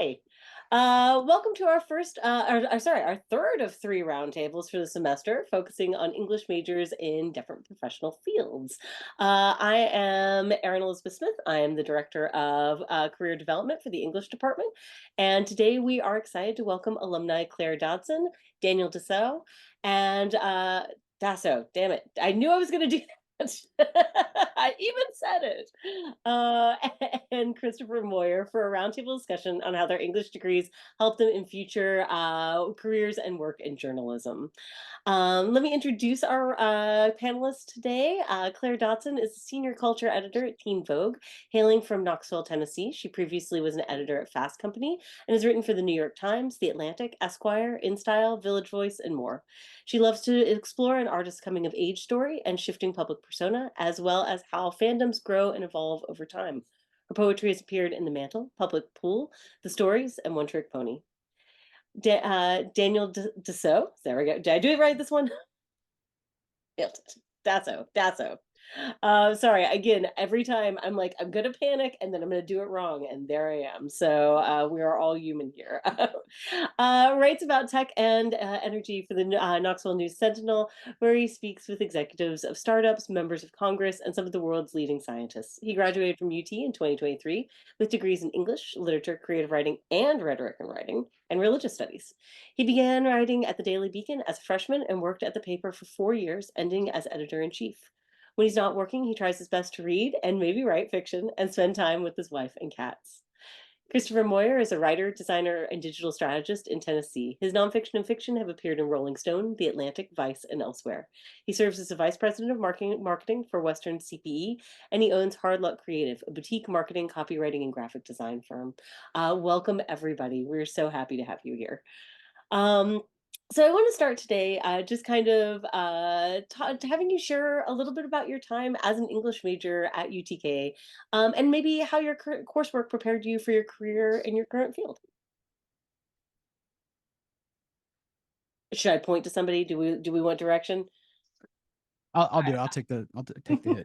Hi. Welcome to our our third of three roundtables for the semester, focusing on English majors in different professional fields. I am Erin Elizabeth Smith. I am the Director of Career Development for the English Department. And today we are excited to welcome alumni Claire Dodson, Daniel Dassow, and Dassow. Damn it. I knew I was going to do I even said it. Uh, and Christopher Moyer for a roundtable discussion on how their English degrees help them in future careers and work in journalism. Let me introduce our panelists today. Claire Dodson is a senior culture editor at Teen Vogue, hailing from Knoxville, Tennessee. She previously was an editor at Fast Company and has written for the New York Times, The Atlantic, Esquire, InStyle, Village Voice, and more. She loves to explore an artist's coming of age story and shifting public persona, as well as how fandoms grow and evolve over time. Her poetry has appeared in The Mantle, Public Pool, The Stories, and One Trick Pony. Daniel Dassow, there we go. Did I do it right this one? Dassow. Sorry, again, every time I'm like, I'm gonna panic and then I'm gonna do it wrong, and there I am. So we are all human here. Writes about tech and energy for the Knoxville News Sentinel, where he speaks with executives of startups, members of Congress, and some of the world's leading scientists. He graduated from UT in 2023 with degrees in English, literature, creative writing, and rhetoric and writing, and religious studies. He began writing at the Daily Beacon as a freshman and worked at the paper for 4 years, ending as editor-in-chief. When he's not working, he tries his best to read and maybe write fiction and spend time with his wife and cats. Christopher Moyer is a writer, designer, and digital strategist in Tennessee. His nonfiction and fiction have appeared in Rolling Stone, The Atlantic, Vice, and elsewhere. He serves as the vice president of marketing for Western CPE, and he owns Hard Luck Creative, a boutique marketing, copywriting, and graphic design firm. Welcome, everybody. We're so happy to have you here. Um, so I want to start today just kind of having you share a little bit about your time as an English major at UTK, and maybe how your current coursework prepared you for your career in your current field. Should I point to somebody? Do we want direction? I'll do it. Take the hit.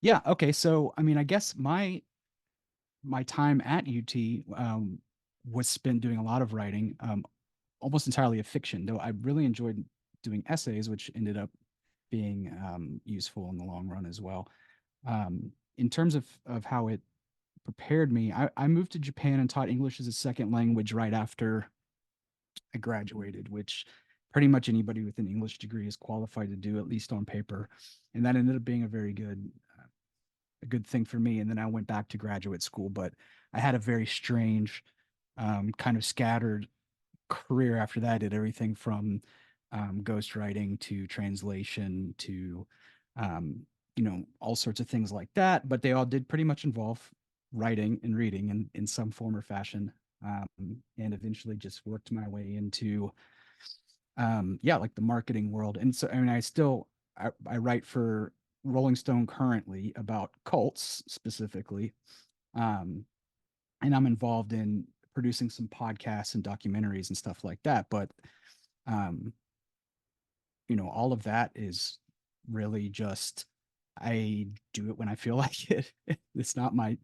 Yeah. Okay. So, I mean, I guess my time at UT was spent doing a lot of writing, almost entirely of fiction, though I really enjoyed doing essays, which ended up being useful in the long run as well. In terms of how it prepared me, I moved to Japan and taught English as a second language right after I graduated, which pretty much anybody with an English degree is qualified to do, at least on paper. And that ended up being a good thing for me. And then I went back to graduate school, but I had a very strange, kind of scattered career after that. I did everything from ghostwriting to translation to, all sorts of things like that. But they all did pretty much involve writing and reading in some form or fashion. And eventually just worked my way into, like the marketing world. And so, I mean, I write for Rolling Stone currently about cults specifically. Um, and I'm involved in producing some podcasts and documentaries and stuff like that. But, um, all of that is really just, I do it when I feel like it. It's not my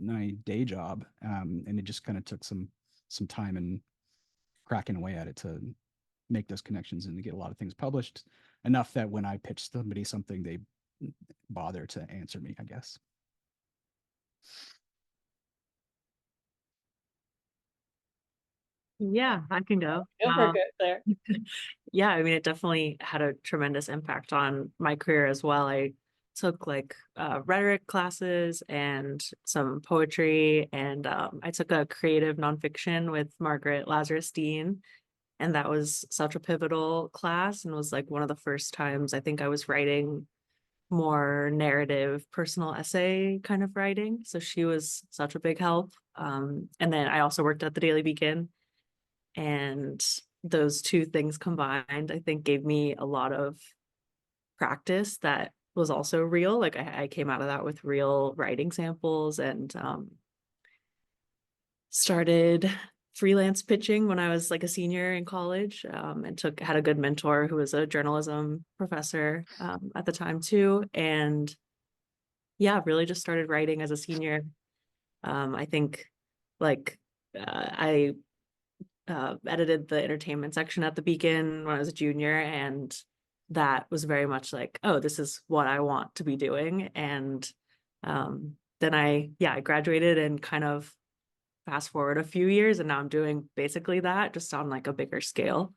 day job. And it just kind of took some time and cracking away at it to make those connections and to get a lot of things published enough that when I pitch somebody something, they bother to answer me, I guess. Yeah, I can go. Go for it, Claire. Yeah, I mean, it definitely had a tremendous impact on my career as well. I took like rhetoric classes and some poetry, and I took a creative nonfiction with Margaret Lazarus Dean, and that was such a pivotal class and was like one of the first times I think I was writing more narrative, personal essay kind of writing. So she was such a big help. And then I also worked at the Daily Beacon, and those two things combined, I think, gave me a lot of practice that was also real. Like I came out of that with real writing samples, and started freelance pitching when I was like a senior in college, and had a good mentor who was a journalism professor at the time too. And yeah, really just started writing as a senior. I think Like I edited the entertainment section at the Beacon when I was a junior, and that was very much like, oh, this is what I want to be doing. And then I graduated and kind of fast forward a few years, and now I'm doing basically that, just on like a bigger scale.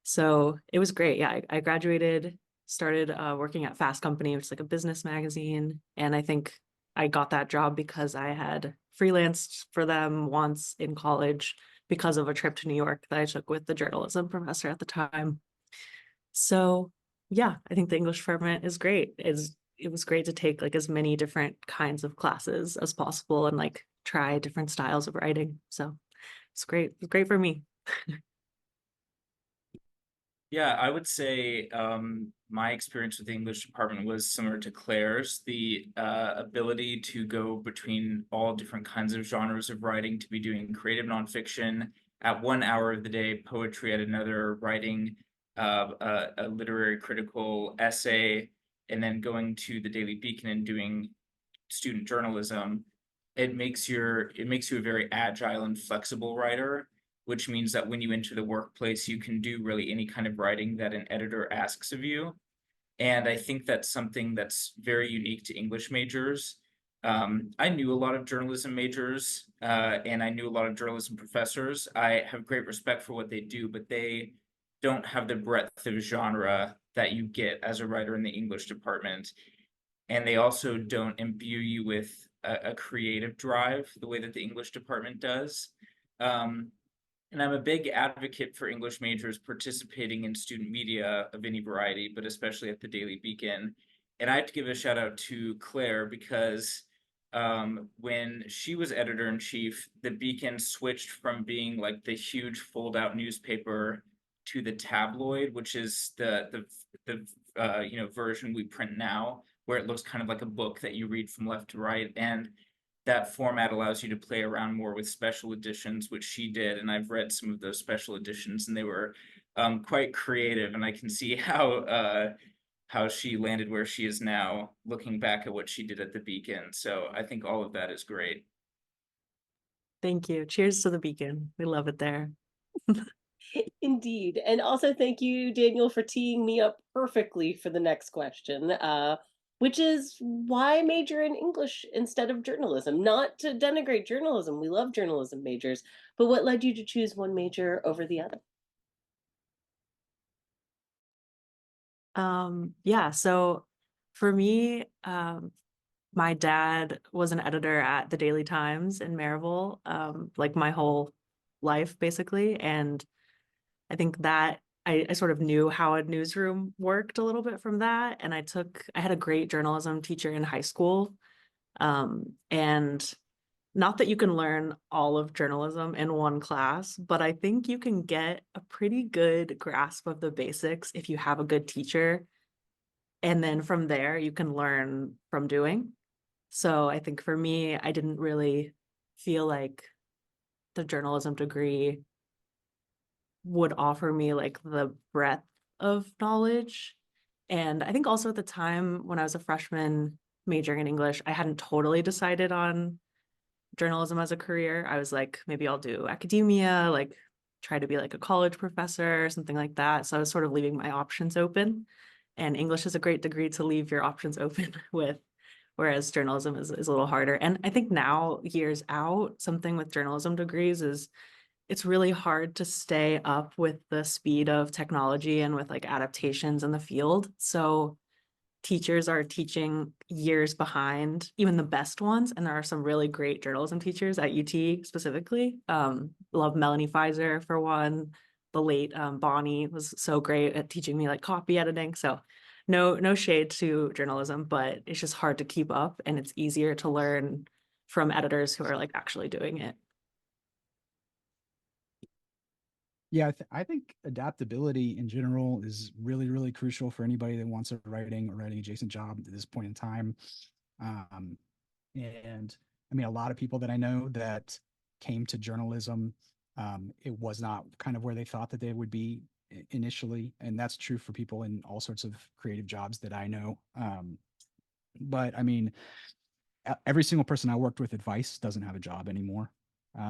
So it was great. Yeah, I graduated, started working at Fast Company, which is like a business magazine. And I think I got that job because I had freelanced for them once in college because of a trip to New York that I took with the journalism professor at the time. So yeah, I think the English department is great. It was great to take like as many different kinds of classes as possible and like try different styles of writing. So it's great. It's great for me. Yeah, I would say my experience with the English department was similar to Claire's. The ability to go between all different kinds of genres of writing, to be doing creative nonfiction at 1 hour of the day, poetry at another, writing a literary critical essay, and then going to the Daily Beacon and doing student journalism. It makes you a very agile and flexible writer, which means that when you enter the workplace, you can do really any kind of writing that an editor asks of you. And I think that's something that's very unique to English majors. I knew a lot of journalism majors, and I knew a lot of journalism professors. I have great respect for what they do, but they don't have the breadth of genre that you get as a writer in the English department. And they also don't imbue you with a creative drive the way that the English department does. Um, and I'm a big advocate for English majors participating in student media of any variety, but especially at the Daily Beacon. And I have to give a shout out to Claire because when she was editor in chief, the Beacon switched from being like the huge fold out newspaper to the tabloid, which is the version we print now, where it looks kind of like a book that you read from left to right. And that format allows you to play around more with special editions, which she did. And I've read some of those special editions, and they were quite creative. And I can see how she landed where she is now, looking back at what she did at the Beacon. So I think all of that is great. Thank you. Cheers to the Beacon. We love it there. Indeed. And also thank you, Daniel, for teeing me up perfectly for the next question, which is why major in English instead of journalism? Not to denigrate journalism. We love journalism majors, but what led you to choose one major over the other? Yeah, so for me, my dad was an editor at the Daily Times in Maryville, like my whole life basically. And I think that I sort of knew how a newsroom worked a little bit from that. And I had a great journalism teacher in high school. And not that you can learn all of journalism in one class, but I think you can get a pretty good grasp of the basics if you have a good teacher. And then from there, you can learn from doing. So I think for me, I didn't really feel like the journalism degree would offer me like the breadth of knowledge. And I think also at the time when I was a freshman majoring in English, I hadn't totally decided on journalism as a career. I was like, maybe I'll do academia, like try to be like a college professor or something like that. So I was sort of leaving my options open. And English is a great degree to leave your options open with, whereas journalism is a little harder. And I think now, years out, something with journalism degrees is it's really hard to stay up with the speed of technology and with like adaptations in the field. So teachers are teaching years behind even the best ones, and there are some really great journalism teachers at UT specifically. Love Melanie Pfizer for one. The late Bonnie was so great at teaching me like copy editing. So no shade to journalism, but it's just hard to keep up, and it's easier to learn from editors who are like actually doing it. Yeah, I think adaptability in general is really, really crucial for anybody that wants a writing or writing adjacent job at this point in time. Um, and I mean, a lot of people that I know that came to journalism, it was not kind of where they thought that they would be initially. And that's true for people in all sorts of creative jobs that I know. But I mean, every single person I worked with at Vice doesn't have a job anymore.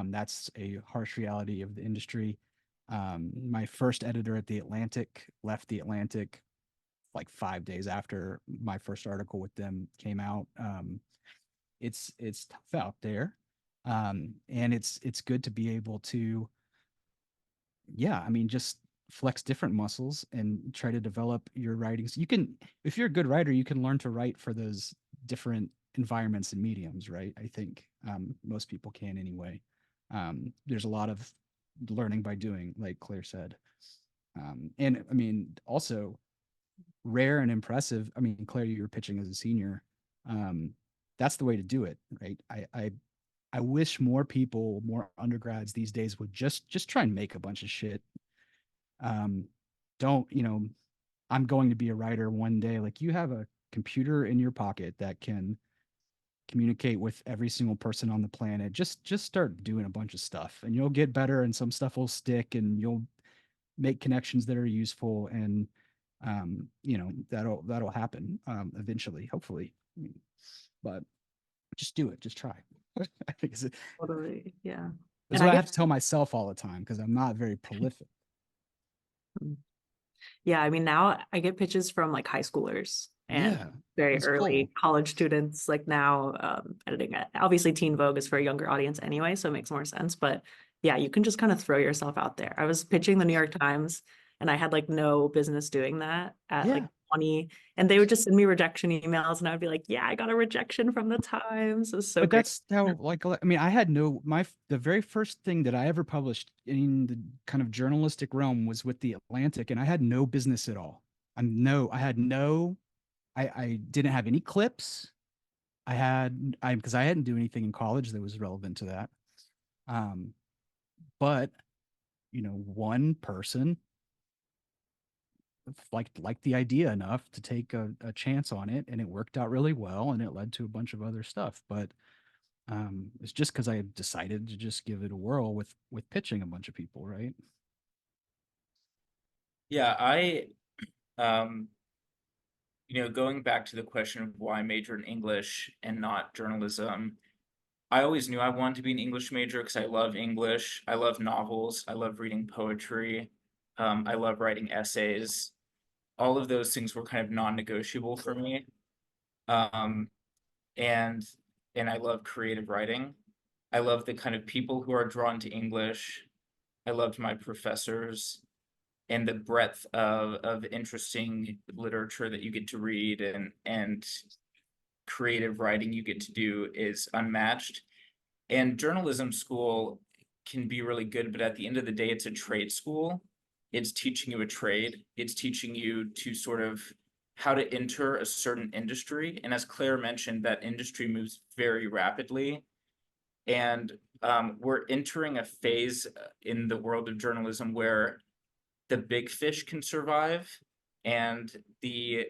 That's a harsh reality of the industry. My first editor at The Atlantic left The Atlantic like 5 days after my first article with them came out. It's tough out there. And it's good to be able to, yeah, I mean, just flex different muscles and try to develop your writings. You can, if you're a good writer, you can learn to write for those different environments and mediums, right? I think most people can anyway. There's a lot of learning by doing, like Claire said. And I mean, also rare and impressive. I mean, Claire, you were pitching as a senior. That's the way to do it, right? I wish more people, more undergrads these days would just try and make a bunch of shit. Don't, I'm going to be a writer one day. Like, you have a computer in your pocket that can communicate with every single person on the planet. Just start doing a bunch of stuff and you'll get better, and some stuff will stick and you'll make connections that are useful, and that'll happen eventually, hopefully. But just do it, just try. I think it's Totally. Yeah. that's And what I I have get, to tell myself all the time, because I'm not very prolific. yeah, I mean, now I get pitches from like high schoolers and Yeah, very that's early cool. college students, like now editing it. Obviously, Teen Vogue is for a younger audience anyway, so it makes more sense. But yeah, you can just kind of throw yourself out there. I was pitching the New York Times and I had like no business doing that at like Yeah, 20, and they would just send me rejection emails and I would be like, yeah, I got a rejection from the Times. It was so but great. that's how, like, I mean, I had no, the very first thing that I ever published in the kind of journalistic realm was with The Atlantic, and I had no business at all. I didn't have any clips. Because I hadn't do anything in college that was relevant to that. Um, but one person liked the idea enough to take a chance on it, and it worked out really well, and it led to a bunch of other stuff. But it's just because I decided to just give it a whirl with pitching a bunch of people, right? Yeah, um, going back to the question of why I majored in English and not journalism, I always knew I wanted to be an English major because I love English. I love novels. I love reading poetry. I love writing essays. All of those things were kind of non-negotiable for me. Um, and and I love creative writing. I love the kind of people who are drawn to English. I loved my professors and the breadth of interesting literature that you get to read, and creative writing you get to do is unmatched. And journalism school can be really good, but at the end of the day, it's a trade school. It's teaching you a trade. It's teaching you to sort of how to enter a certain industry. And as Claire mentioned, that industry moves very rapidly. And we're entering a phase in the world of journalism where the big fish can survive and the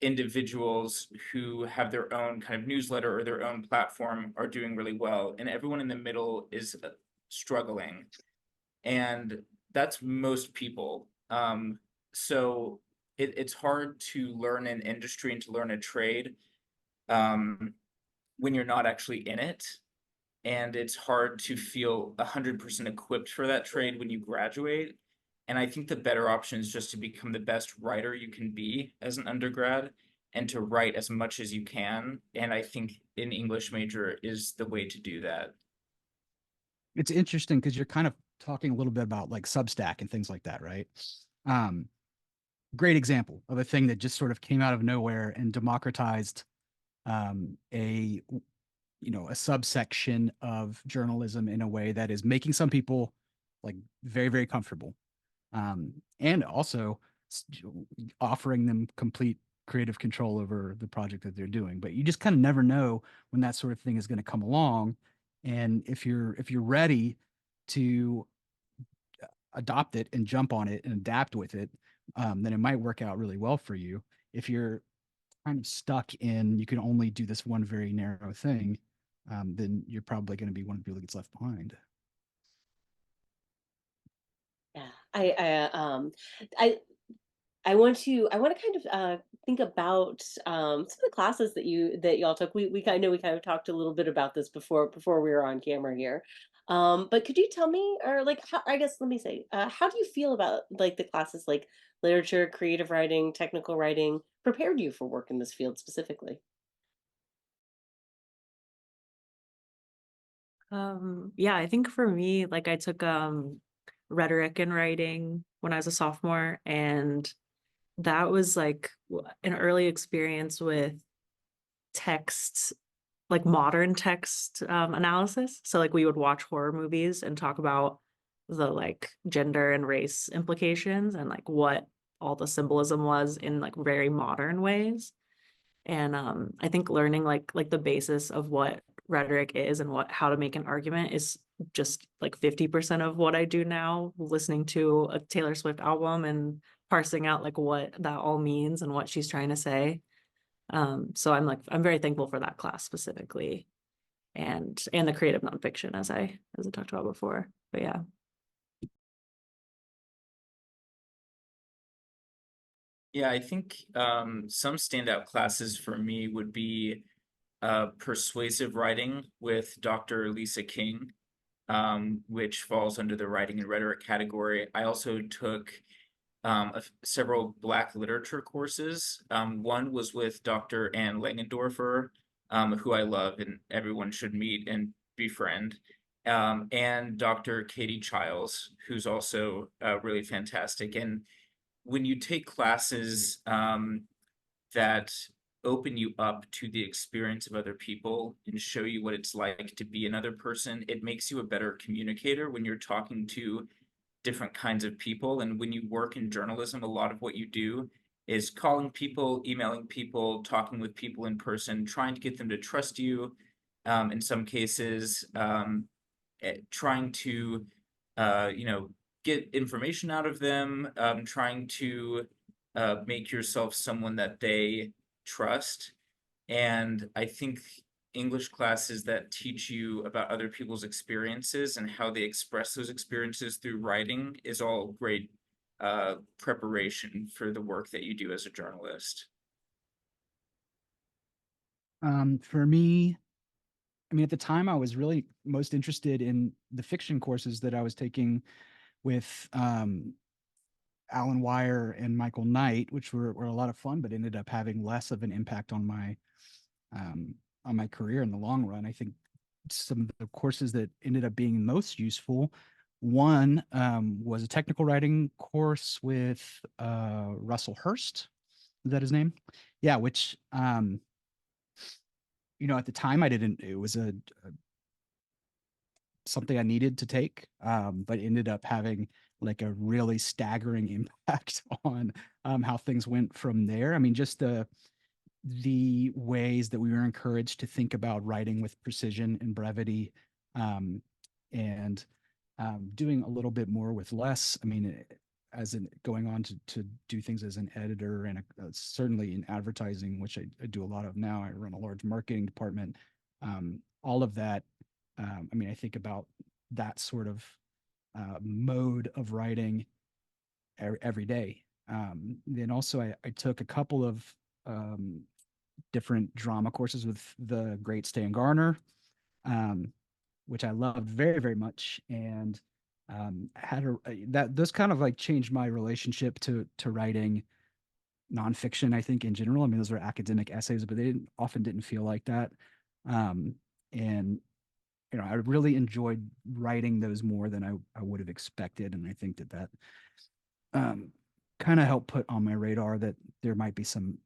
individuals who have their own kind of newsletter or their own platform are doing really well, and everyone in the middle is struggling, and that's most people. So it's hard to learn an industry and to learn a trade um, when you're not actually in it, and it's hard to feel 100% equipped for that trade when you graduate. And I think the better option is just to become the best writer you can be as an undergrad and to write as much as you can. And I think an English major is the way to do that. It's interesting because you're kind of talking a little bit about like Substack and things like that, right? Um, Great example of a thing that just sort of came out of nowhere and democratized a subsection of journalism in a way that is making some people like very, very comfortable, and also offering them complete creative control over the project that they're doing. But you just kind of never know when that sort of thing is going to come along, and if you're ready to adopt it and jump on it and adapt with it, then it might work out really well for you. If you're kind of stuck in you can only do this one very narrow thing, then you're probably going to be one of the people that gets left behind. Yeah, I I want to kind of think about some of the classes that y'all took. We I know we kind of talked a little bit about this before we were on camera here. But could you tell me, or like, how, I guess let me say, how do you feel about like the classes like literature, creative writing, technical writing prepared you for work in this field specifically? Yeah, I think for me, like I took rhetoric and writing when I was a sophomore, and that was like an early experience with text, like modern text analysis. So like we would watch horror movies and talk about the like gender and race implications and like what all the symbolism was in like very modern ways. And I think learning like the basis of what rhetoric is and what how to make an argument is just like 50% of what I do now, listening to a Taylor Swift album and parsing out like what that all means and what she's trying to say. So I'm very thankful for that class specifically, and the creative nonfiction as I talked about before. But yeah. Yeah, I think some standout classes for me would be persuasive writing with Dr. Lisa King, which falls under the writing and rhetoric category. I also took several Black literature courses. One was with Dr. Ann Langendorfer, who I love and everyone should meet and befriend, and Dr. Katie Childs, who's also really fantastic. And when you take classes that open you up to the experience of other people and show you what it's like to be another person, it makes you a better communicator when you're talking to different kinds of people. And when you work in journalism, a lot of what you do is calling people, emailing people, talking with people in person, trying to get them to trust you. In some cases, trying to, you know, get information out of them, trying to make yourself someone that they trust. And I think English classes that teach you about other people's experiences and how they express those experiences through writing is all great preparation for the work that you do as a journalist. For me, I mean, at the time, I was really most interested in the fiction courses that I was taking with Alan Wire and Michael Knight, which were a lot of fun, but ended up having less of an impact on my career in the long run. I think some of the courses that ended up being most useful, one was a technical writing course with Russell Hurst. Is that his name? Yeah, which you know, at the time I didn't, it was a something I needed to take, but ended up having like a really staggering impact on how things went from there. I mean, just the ways that we were encouraged to think about writing with precision and brevity, um, and doing a little bit more with less. I mean, as in going on to do things as an editor and certainly in advertising, which I do a lot of now. I run a large marketing department. All of that. I mean, I think about that sort of mode of writing every day. Then also, I took a couple of different drama courses with the great Stan Garner, which I loved very, very much, and had that those kind of like changed my relationship to writing nonfiction. I think in general, I mean, those were academic essays, but they often didn't feel like that. And you know, I really enjoyed writing those more than I would have expected, and I think that kind of helped put on my radar that there might be some,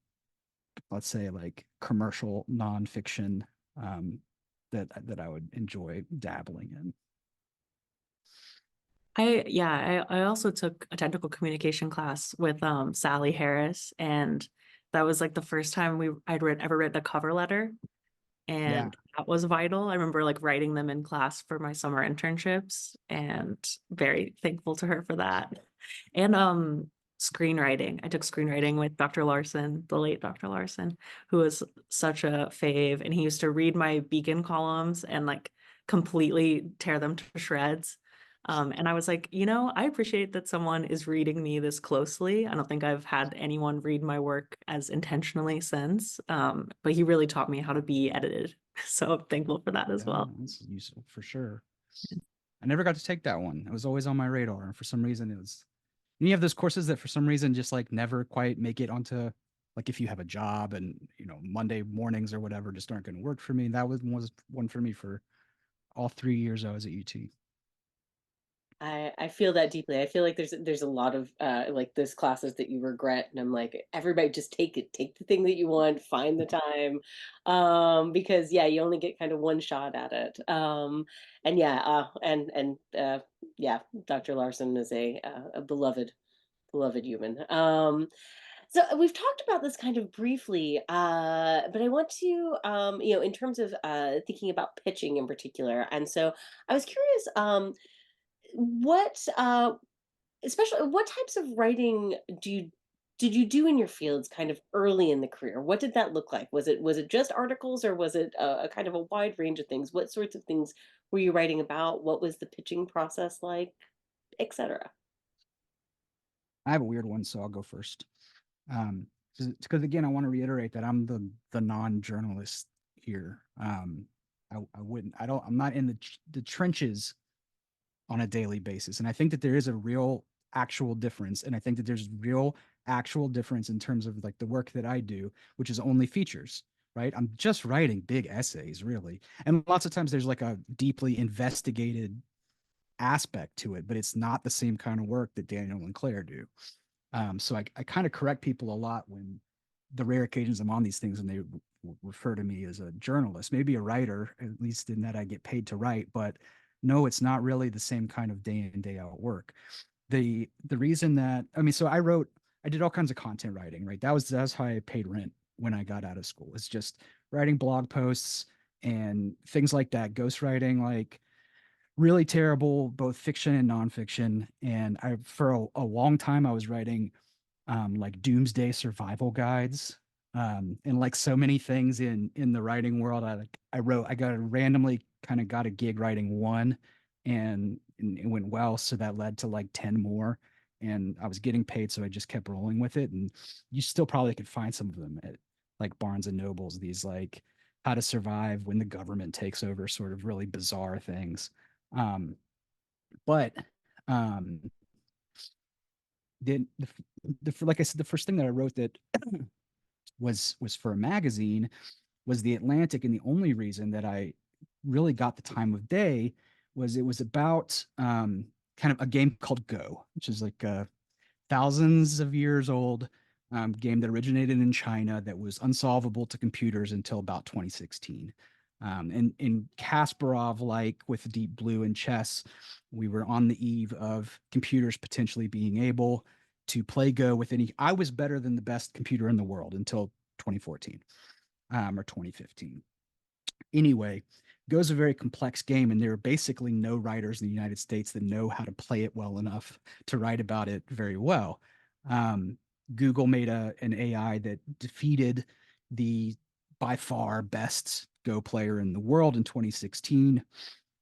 let's say, like commercial nonfiction that I would enjoy dabbling in. I also took a technical communication class with Sally Harris, and that was like the first time ever written a cover letter, Yeah. and that was vital. I remember like writing them in class for my summer internships, and very thankful to her for that. And screenwriting. I took screenwriting with Dr. Larson, the late Dr. Larson, who was such a fave, and he used to read my Beacon columns and like completely tear them to shreds. And I was like, I appreciate that someone is reading me this closely. I don't think I've had anyone read my work as intentionally since. But he really taught me how to be edited. So I'm thankful for that as Yeah, well. that's useful for sure. I never got to take that one. It was always on my radar, and for some reason it was. And you have those courses that for some reason just like never quite make it onto, like if you have a job and Monday mornings or whatever just aren't going to work for me. That was one for me for all 3 years I was at UT. I feel that deeply. I feel like there's a lot of like those classes that you regret, and I'm like, everybody just take it, take the thing that you want, find the time, because yeah, you only get kind of one shot at it. And yeah, yeah, Dr. Larson is a beloved human. So we've talked about this kind of briefly, but I want to, in terms of thinking about pitching in particular, and so I was curious. What especially what types of writing did you do in your fields kind of early in the career? What did that look like? Was it just articles, or was it a kind of a wide range of things? What sorts of things were you writing about? What was the pitching process like, etc.? I have a weird one, so I'll go first. Because again, I want to reiterate that I'm the non-journalist here. I wouldn't, I don't, I'm not in the trenches on a daily basis. And I think that there is a real actual difference. And I think that there's real actual difference in terms of like the work that I do, which is only features, right? I'm just writing big essays, really. And lots of times there's like a deeply investigated aspect to it, but it's not the same kind of work that Daniel and Claire do. So I kind of correct people a lot when the rare occasions I'm on these things and they refer to me as a journalist, maybe a writer, at least in that I get paid to write, but no, it's not really the same kind of day in, day out work. The reason that, I mean, so I did all kinds of content writing, right? That's how I paid rent when I got out of school. It's just writing blog posts and things like that, ghostwriting, like really terrible, both fiction and nonfiction. And for a long time, I was writing like doomsday survival guides. And like so many things in the writing world, I got randomly kind of got a gig writing one, and it went well. So that led to like 10 more. And I was getting paid, so I just kept rolling with it. And you still probably could find some of them at like Barnes and Nobles, these like how to survive when the government takes over, sort of really bizarre things. Um, but um, like I said, the first thing that I wrote that was for a magazine was The Atlantic, and the only reason that I really got the time of day was it was about kind of a game called Go, which is like a thousands of years old game that originated in China that was unsolvable to computers until about 2016. And in Kasparov, like with Deep Blue and chess, we were on the eve of computers potentially being able to play Go with any. I was better than the best computer in the world until 2014 or 2015. Anyway, Go is a very complex game, and there are basically no writers in the United States that know how to play it well enough to write about it very well. Google made an AI that defeated the by far best Go player in the world in 2016.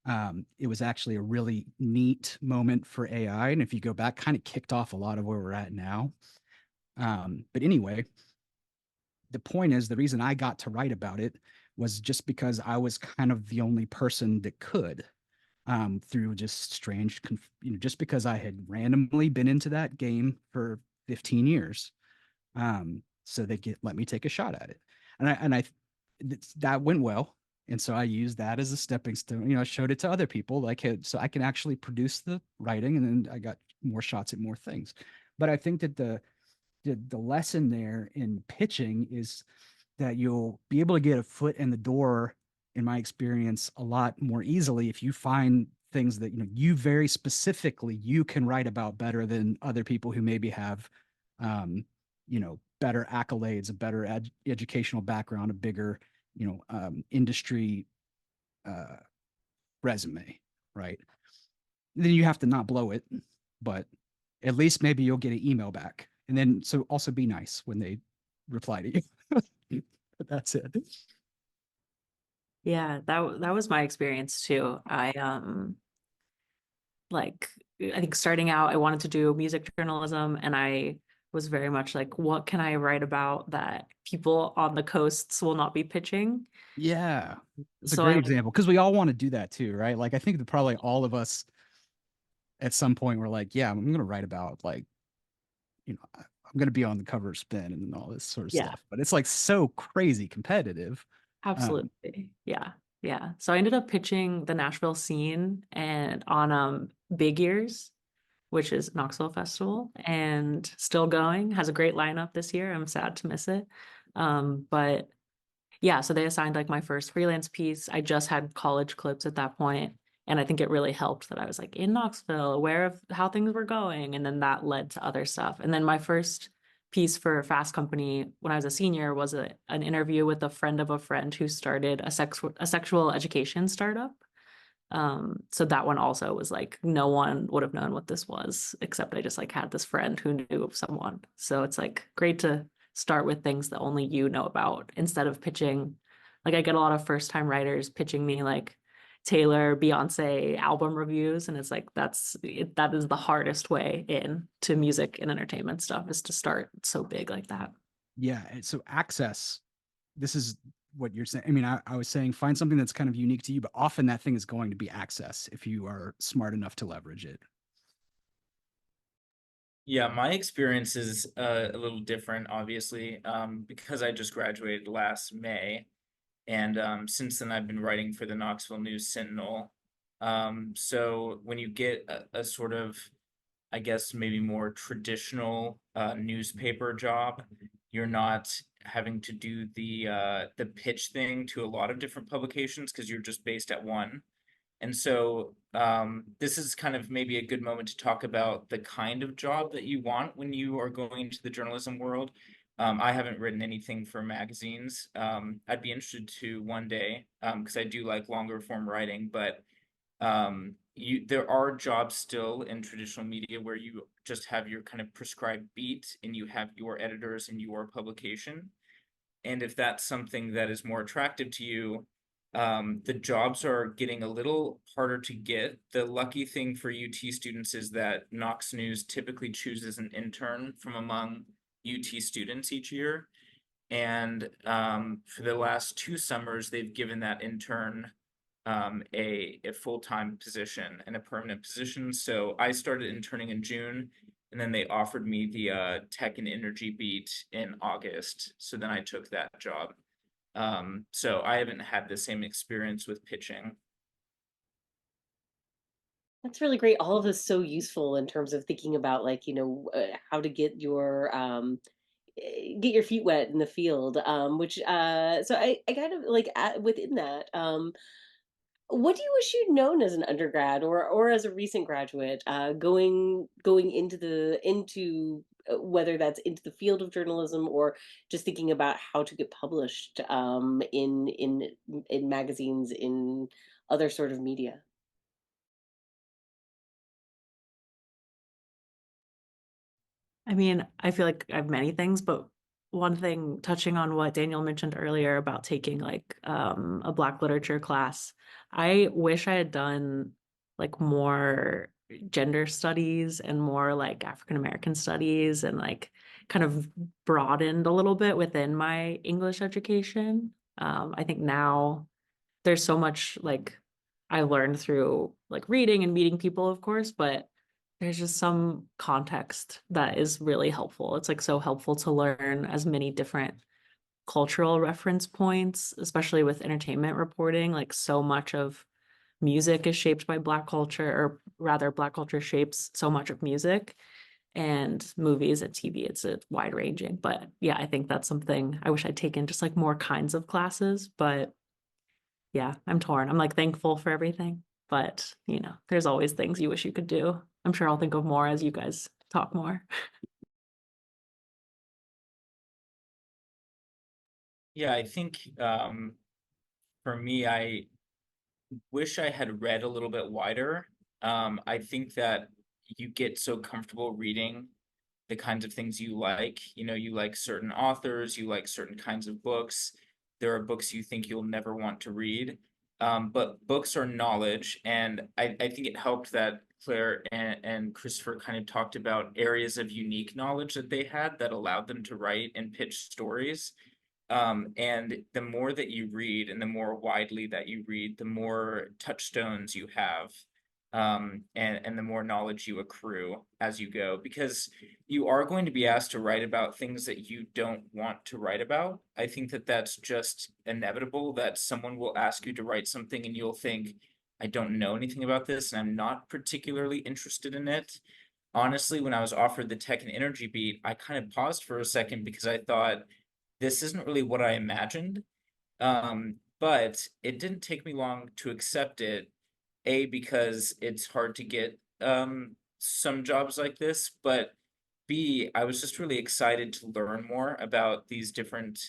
It was actually a really neat moment for AI. And if you go back, kind of kicked off a lot of where we're at now. But anyway, the point is the reason I got to write about it was just because I was kind of the only person that could through just strange, just because I had randomly been into that game for 15 years. So they let me take a shot at it. And that went well. And so I used that as a stepping stone, I showed it to other people, like, hey, so I can actually produce the writing, and then I got more shots at more things. But I think that the lesson there in pitching is that you'll be able to get a foot in the door, in my experience, a lot more easily if you find things that you very specifically you can write about better than other people who maybe have better accolades, a better educational background, a bigger industry resume, right? Then you have to not blow it, but at least maybe you'll get an email back. And then so also be nice when they reply to you. But that's it. Yeah, that was my experience too. like, I think starting out, I wanted to do music journalism, and I was very much like, what can I write about that people on the coasts will not be pitching? Yeah, it's a So I great example because we all want to do that too, right? Like I think that probably all of us at some point were like, yeah, I'm gonna write about like, I'm gonna be on the cover of Spin and all this sort of yeah, stuff. But it's like so crazy competitive. absolutely. Yeah. Yeah. So I ended up pitching the Nashville scene and on Big Ears, which is Knoxville Festival, and still going, has a great lineup this year. I'm sad to miss it. But yeah, so they assigned like my first freelance piece. I just had college clips at that point, and I think it really helped that I was like in Knoxville, aware of how things were going, and then that led to other stuff. And then my first piece for Fast Company when I was a senior was an interview with a friend of a friend who started a sexual education startup. So that one also was like no one would have known what this was, except I just like had this friend who knew of someone. So it's like great to start with things that only you know about instead of pitching. Like I get a lot of first time writers pitching me like Taylor, Beyonce album reviews, and it's like that is the hardest way in to music and entertainment stuff, is to start so big like that. Yeah, and so access. This is what you're saying. I mean, I was saying find something that's kind of unique to you, but often that thing is going to be access if you are smart enough to leverage it. Yeah, my experience is a little different, obviously, because I just graduated last May, and since then I've been writing for the Knoxville News Sentinel. So when you get a sort of, I guess, maybe more traditional newspaper job, you're not having to do the pitch thing to a lot of different publications because you're just based at one. And so this is kind of maybe a good moment to talk about the kind of job that you want when you are going into the journalism world. I haven't written anything for magazines. I'd be interested to one day because I do like longer form writing, but there are jobs still in traditional media where you just have your kind of prescribed beat and you have your editors and your publication. And if that's something that is more attractive to you, the jobs are getting a little harder to get. The lucky thing for UT students is that Knox News typically chooses an intern from among UT students each year. And for the last 2 summers, they've given that intern a full-time position and a permanent position. So I started interning in June, and then they offered me the tech and energy beat in August. So then I took that job. So I haven't had the same experience with pitching. That's really great. All of this so useful in terms of thinking about like, how to get your feet wet in the field. Which so I kind of like within that, what do you wish you'd known as an undergrad or as a recent graduate, going into whether that's into the field of journalism or just thinking about how to get published in magazines, in other sort of media? I mean, I feel like I have many things, but one thing touching on what Daniel mentioned earlier about taking like a Black literature class, I wish I had done like more gender studies and more like African American studies and like kind of broadened a little bit within my English education. I think now there's so much like I learned through like reading and meeting people, of course, but there's just some context that is really helpful. It's like so helpful to learn as many different cultural reference points, especially with entertainment reporting. Like so much of music is shaped by Black culture, or rather, Black culture shapes so much of music and movies and TV. It's a wide ranging. But yeah, I think that's something I wish I'd taken, just like more kinds of classes. But yeah, I'm torn. I'm like thankful for everything, but there's always things you wish you could do. I'm sure I'll think of more as you guys talk more. Yeah, I think for me, I wish I had read a little bit wider. I think that you get so comfortable reading the kinds of things you like. You like certain authors, you like certain kinds of books. There are books you think you'll never want to read. But books are knowledge, and I think it helped that Claire and Christopher kind of talked about areas of unique knowledge that they had that allowed them to write and pitch stories. And the more that you read and the more widely that you read, the more touchstones you have, and the more knowledge you accrue as you go, because you are going to be asked to write about things that you don't want to write about. I think that that's just inevitable, that someone will ask you to write something and you'll think, I don't know anything about this and I'm not particularly interested in it. Honestly, when I was offered the tech and energy beat, I kind of paused for a second because I thought, this isn't really what I imagined. But it didn't take me long to accept it. A, because it's hard to get some jobs like this, but B, I was just really excited to learn more about these different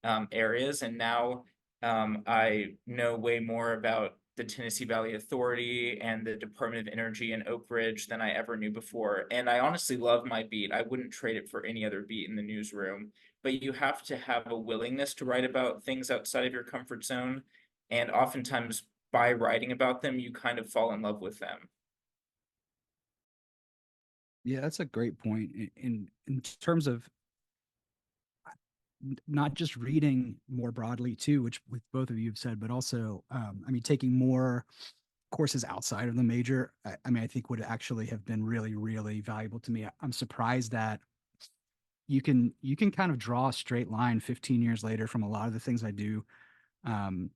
areas. And now I know way more about the Tennessee Valley Authority and the Department of Energy in Oak Ridge than I ever knew before. And I honestly love my beat. I wouldn't trade it for any other beat in the newsroom. But you have to have a willingness to write about things outside of your comfort zone. And oftentimes, by writing about them, you kind of fall in love with them. Yeah, that's a great point. In terms of not just reading more broadly too, which with both of you have said, but also, I mean, taking more courses outside of the major, I mean, I think would actually have been really, really valuable to me. I'm surprised that you can kind of draw a straight line 15 years later from a lot of the things I do um,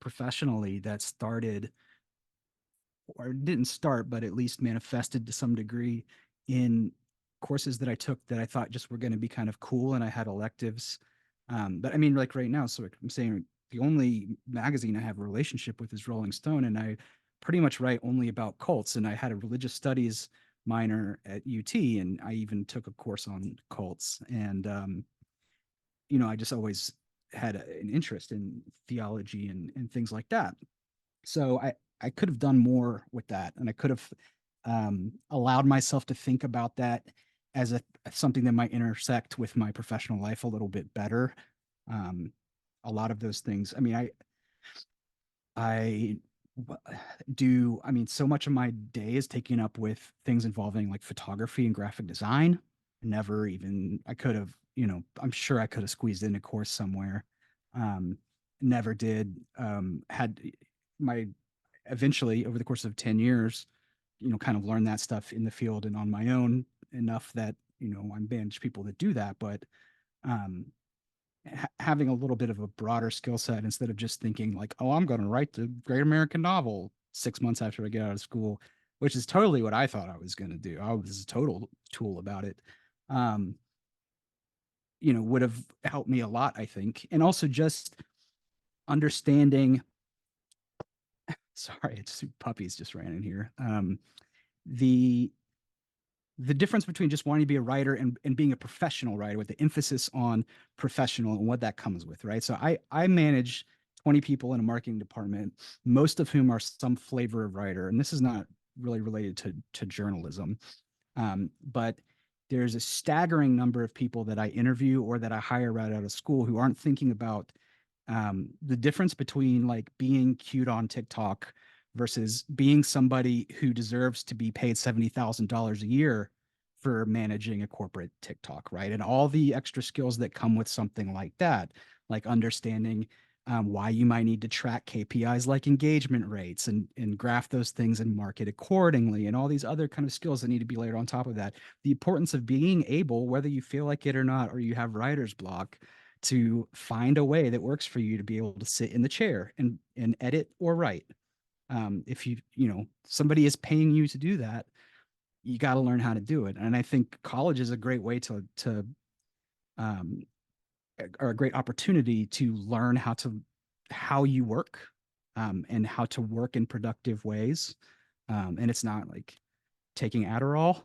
professionally that started or didn't start, but at least manifested to some degree in courses that I took that I thought just were going to be kind of cool, and I had electives. But I mean, like right now, so I'm saying the only magazine I have a relationship with is Rolling Stone, and I pretty much write only about cults. And I had a religious studies minor at UT, and I even took a course on cults. And you know, I just always had an interest in theology and things like that. So I could have done more with that, and I could have allowed myself to think about that as something that might intersect with my professional life a little bit better. Um, a lot of those things. I mean, I do. I mean, so much of my day is taken up with things involving like photography and graphic design. Never even I could have, you know, I'm sure I could have squeezed in a course somewhere. Um, Never did. Had my eventually over the course of 10 years, you know, kind of learn that stuff in the field and on my own enough that, you know, I'm managed people that do that. But um, having a little bit of a broader skill set instead of just thinking like, oh, I'm going to write the great American novel 6 months after I get out of school, which is totally what I thought I was going to do. I was a total tool about it. Um, you know, would have helped me a lot, I think. And also just understanding, sorry, it's puppies just ran in here. The the difference between just wanting to be a writer and being a professional writer with the emphasis on professional and what that comes with, right? So I manage 20 people in a marketing department, most of whom are some flavor of writer. And this is not really related to journalism. But there's a staggering number of people that I interview or that I hire right out of school who aren't thinking about the difference between like being cute on TikTok versus being somebody who deserves to be paid $70,000 a year for managing a corporate TikTok, right? And all the extra skills that come with something like that, like understanding why you might need to track KPIs like engagement rates and graph those things and market accordingly, and all these other kind of skills that need to be layered on top of that. The importance of being able, whether you feel like it or not, or you have writer's block, to find a way that works for you to be able to sit in the chair and edit or write. If you know, somebody is paying you to do that, you got to learn how to do it. And I think college is a great way to um, or a great opportunity to learn how you work and how to work in productive ways. And it's not like taking Adderall.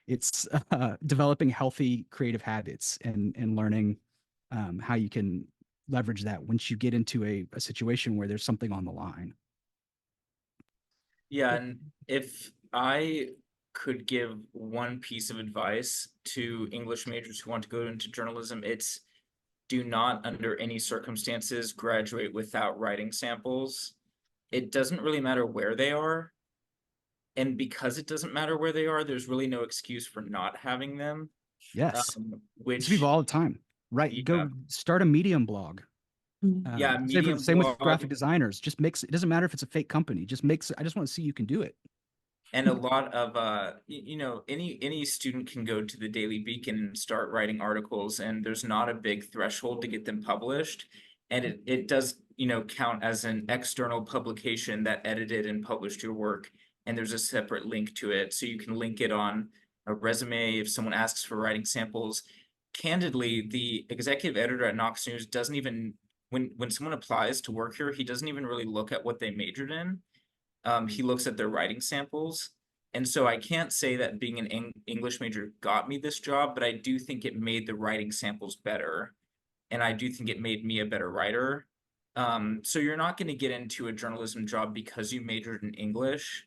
It's developing healthy creative habits and learning how you can leverage that once you get into a situation where there's something on the line. Yeah, and if I could give one piece of advice to English majors who want to go into journalism, it's do not, under any circumstances, graduate without writing samples. It doesn't really matter where they are. And because it doesn't matter where they are, there's really no excuse for not having them. Yes. It's people Which, all the time. Right. yeah, Go start a Medium blog. Mhm. Medium Same with blog. graphic designers. Just makes it doesn't matter if it's a fake company. Just makes I just want to see you can do it. And a lot of any student can go to the Daily Beacon and start writing articles, and there's not a big threshold to get them published, and it does count as an external publication that edited and published your work, and there's a separate link to it, so you can link it on a resume if someone asks for writing samples. Candidly, the executive editor at Knox News doesn't even, when someone applies to work here, he doesn't even really look at what they majored in. He looks at their writing samples. And so I can't say that being an English major got me this job, but I do think it made the writing samples better. And I do think it made me a better writer. So you're not going to get into a journalism job because you majored in English,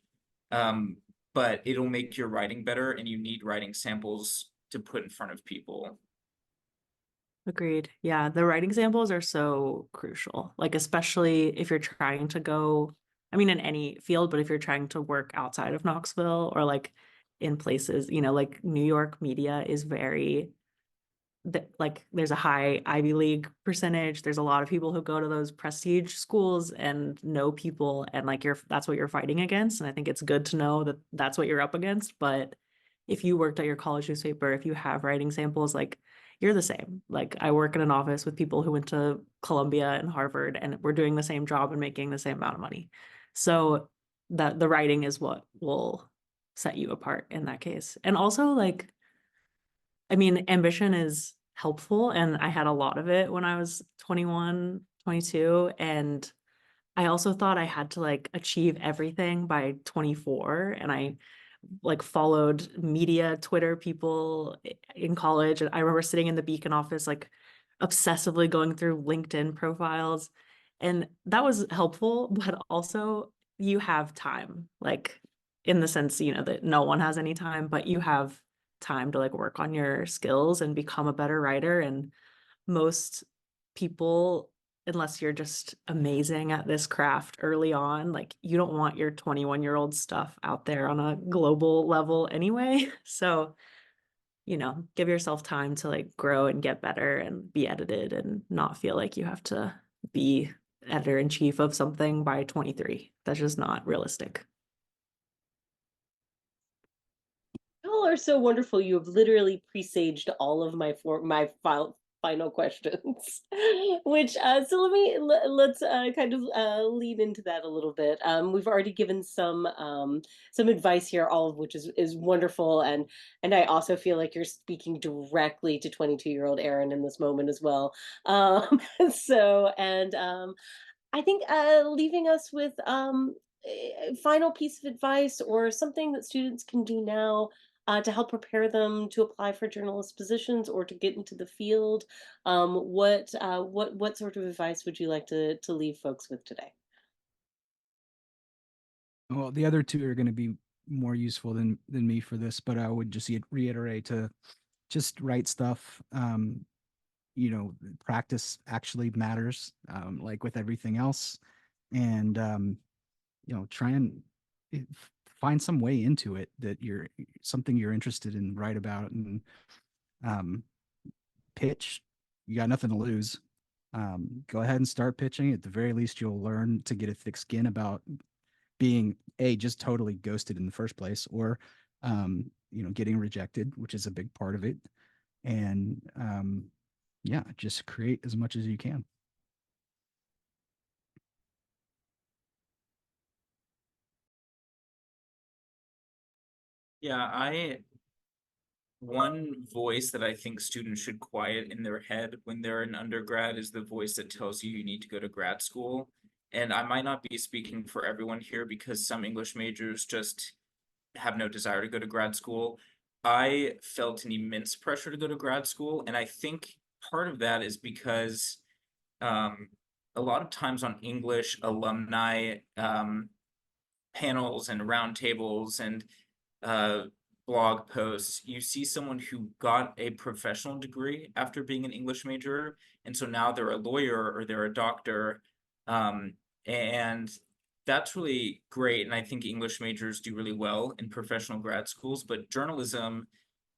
but it'll make your writing better, and you need writing samples to put in front of people. Agreed. Yeah, the writing samples are so crucial. Like, especially if you're trying to go, I mean, in any field, but if you're trying to work outside of Knoxville or like in places, like New York media is very, like, there's a high Ivy League percentage. There's a lot of people who go to those prestige schools and know people, and like that's what you're fighting against. And I think it's good to know that that's what you're up against. But if you worked at your college newspaper, if you have writing samples, like, you're the same. Like, I work in an office with people who went to Columbia and Harvard, and we're doing the same job and making the same amount of money. So that the writing is what will set you apart in that case. And also, like, I mean, ambition is helpful, and I had a lot of it when I was 21, 22, and I also thought I had to like achieve everything by 24, and I like followed media Twitter people in college. And I remember sitting in the Beacon office like obsessively going through LinkedIn profiles, and that was helpful, but also you have time, like, in the sense, that no one has any time, but you have time to like work on your skills and become a better writer. And most people, unless you're just amazing at this craft early on, like, you don't want your 21-year-old stuff out there on a global level anyway. So, give yourself time to like grow and get better and be edited and not feel like you have to be editor-in-chief of something by 23. That's just not realistic. You all are so wonderful. You have literally presaged all of my final questions. Which so let's kind of lean into that a little bit. We've already given some advice here, all of which is wonderful, and I also feel like you're speaking directly to 22-year-old Erin in this moment as well. So and I think leaving us with a final piece of advice or something that students can do now to help prepare them to apply for journalist positions or to get into the field. What sort of advice would you like to leave folks with today? Well, the other two are going to be more useful than me for this, but I would just reiterate to just write stuff. Practice actually matters, like with everything else, and try and find some way into it that you're something you're interested in, write about, and pitch. You got nothing to lose. Go ahead and start pitching. At the very least, you'll learn to get a thick skin about being just totally ghosted in the first place, or getting rejected, which is a big part of it. And just create as much as you can. Yeah, one voice that I think students should quiet in their head when they're an undergrad is the voice that tells you need to go to grad school. And I might not be speaking for everyone here because some English majors just have no desire to go to grad school. I felt an immense pressure to go to grad school, and I think part of that is because a lot of times on English alumni panels and roundtables and uh, blog posts, you see someone who got a professional degree after being an English major, and so now they're a lawyer or they're a doctor, and that's really great. And I think English majors do really well in professional grad schools, but journalism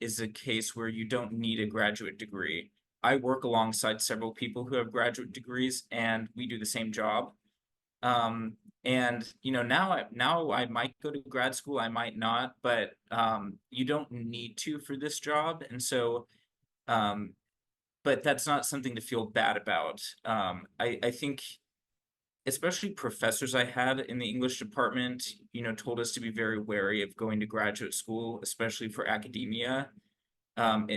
is a case where you don't need a graduate degree. I work alongside several people who have graduate degrees, and we do the same job. Um, and now I might go to grad school, I might not, but you don't need to for this job. And so um, but that's not something to feel bad about. I think especially professors I had in the English department, told us to be very wary of going to graduate school, especially for academia.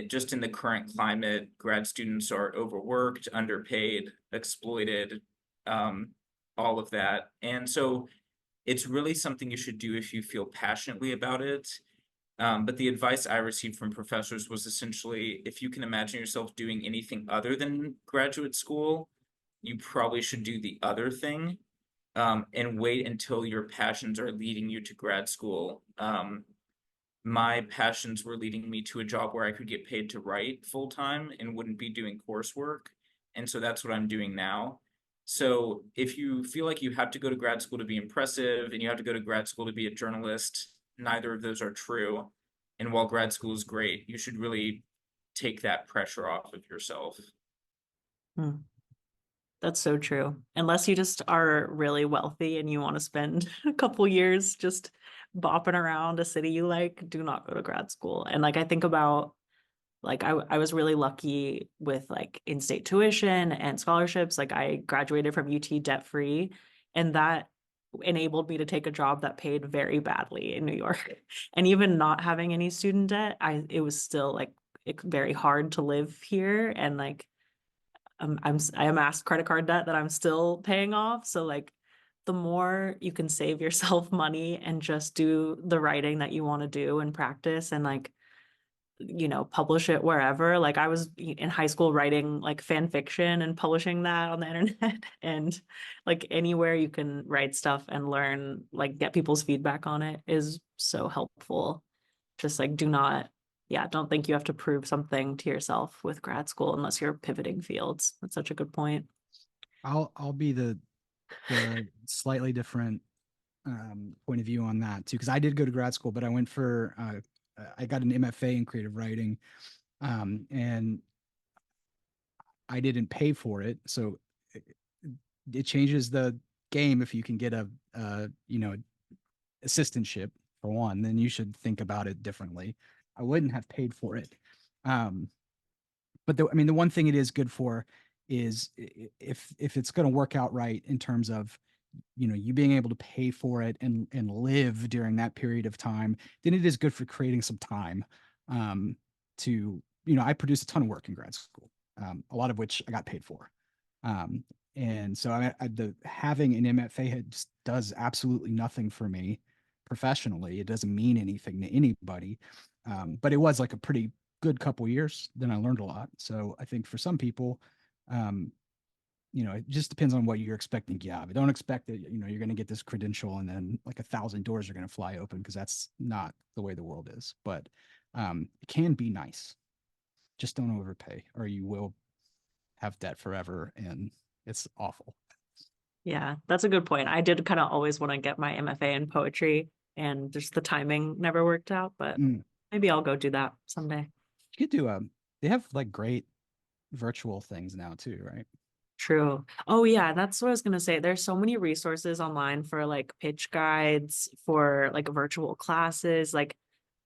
Just in the current climate, grad students are overworked, underpaid, exploited, um, all of that. And so it's really something you should do if you feel passionately about it. But the advice I received from professors was essentially, if you can imagine yourself doing anything other than graduate school, you probably should do the other thing, and wait until your passions are leading you to grad school. My passions were leading me to a job where I could get paid to write full time and wouldn't be doing coursework. And so that's what I'm doing now. So if you feel like you have to go to grad school to be impressive and you have to go to grad school to be a journalist, neither of those are true. And while grad school is great, you should really take that pressure off of yourself. Hmm. That's so true. Unless you just are really wealthy and you want to spend a couple years just bopping around a city you like, do not go to grad school. And like I think about like I was really lucky with like in-state tuition and scholarships. Like I graduated from UT debt free, and that enabled me to take a job that paid very badly in New York. And even not having any student debt, it was still like very hard to live here, and like I amassed credit card debt that I'm still paying off. So like the more you can save yourself money and just do the writing that you want to do and practice and like, publish it wherever. Like I was in high school writing like fan fiction and publishing that on the internet and like anywhere you can write stuff and learn, like get people's feedback on it is so helpful. Just like don't think you have to prove something to yourself with grad school unless you're pivoting fields. That's such a good point. I'll be the slightly different point of view on that too, because I did go to grad school, but I went for I got an MFA in creative writing, and I didn't pay for it, so it changes the game. If you can get a assistantship for one, then you should think about it differently. I wouldn't have paid for it. But the one thing it is good for is if it's going to work out right in terms of you being able to pay for it and live during that period of time, then it is good for creating some time to I produced a ton of work in grad school, a lot of which I got paid for. And so having an MFA just does absolutely nothing for me professionally. It doesn't mean anything to anybody. But it was like a pretty good couple years. Then I learned a lot. So I think for some people, it just depends on what you're expecting. Yeah, but don't expect that, you're going to get this credential and then like 1,000 doors are going to fly open, because that's not the way the world is. But it can be nice. Just don't overpay or you will have debt forever and it's awful. Yeah, that's a good point. I did kind of always want to get my MFA in poetry, and just the timing never worked out, but maybe I'll go do that someday. You could do they have like great virtual things now too, right? True. Oh yeah, that's what I was gonna say. There's so many resources online for like pitch guides, for like virtual classes. Like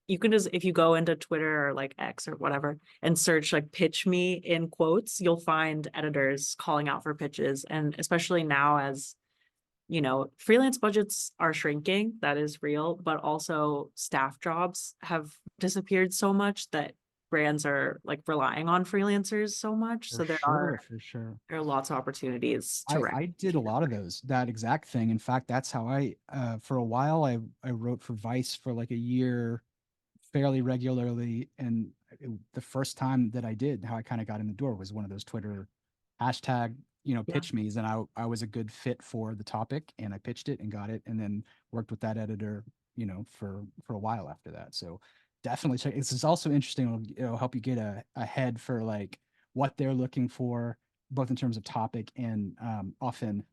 you can just, if you go into Twitter or like X or whatever and search like pitch me in quotes, you'll find editors calling out for pitches. And especially now, as freelance budgets are shrinking, that is real, but also staff jobs have disappeared so much that brands are like relying on freelancers so much. So For sure. there are lots of opportunities to I did a lot of that exact thing. In fact, that's how for a while I wrote for Vice for like a year fairly regularly. And the first time that I did, how I kind of got in the door was one of those Twitter hashtag, pitch me's. And I was a good fit for the topic and I pitched it and got it, and then worked with that editor, for a while after that. So definitely check. It's also interesting. It'll help you get a head for like what they're looking for, both in terms of topic and often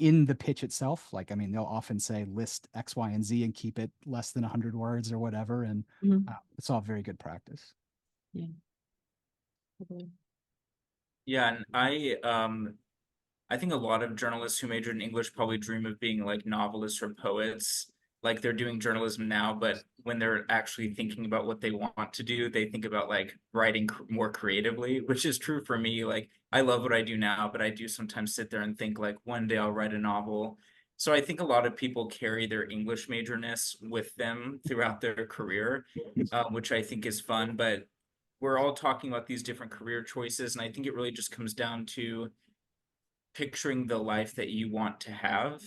in the pitch itself. Like, I mean, they'll often say list X, Y, and Z and keep it less than 100 words or whatever. And it's all very good practice. Yeah. Okay. Yeah, and I think a lot of journalists who majored in English probably dream of being like novelists or poets. Like they're doing journalism now, but when they're actually thinking about what they want to do, they think about like writing more creatively, which is true for me. Like I love what I do now, but I do sometimes sit there and think like one day I'll write a novel. So I think a lot of people carry their English majorness with them throughout their career, which I think is fun. But we're all talking about these different career choices, and I think it really just comes down to picturing the life that you want to have.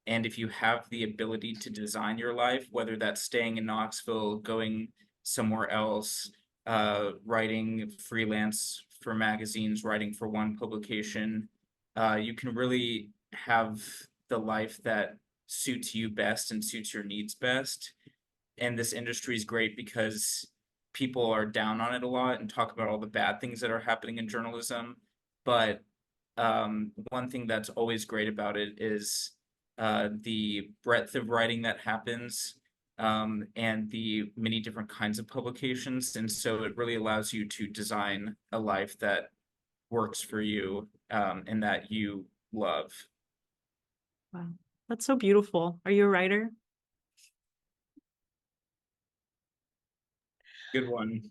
And if you have the ability to design your life, whether that's staying in Knoxville, going somewhere else, writing freelance for magazines, writing for one publication, you can really have the life that suits you best and suits your needs best. And this industry is great because people are down on it a lot and talk about all the bad things that are happening in journalism. But one thing that's always great about it is the breadth of writing that happens, and the many different kinds of publications. And so it really allows you to design a life that works for you, and that you love. Wow. That's so beautiful. Are you a writer? Good one.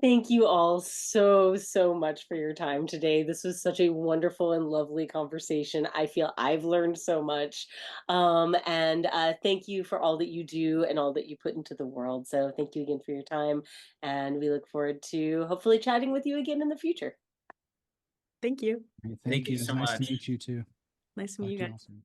Thank you all so, so much for your time today. This was such a wonderful and lovely conversation. I feel I've learned so much. And thank you for all that you do and all that you put into the world. So thank you again for your time. And we look forward to hopefully chatting with you again in the future. Thank you. Thank Thank you you. It's so nice to much. meet you too. Nice to Talk meet you to you guys. all soon.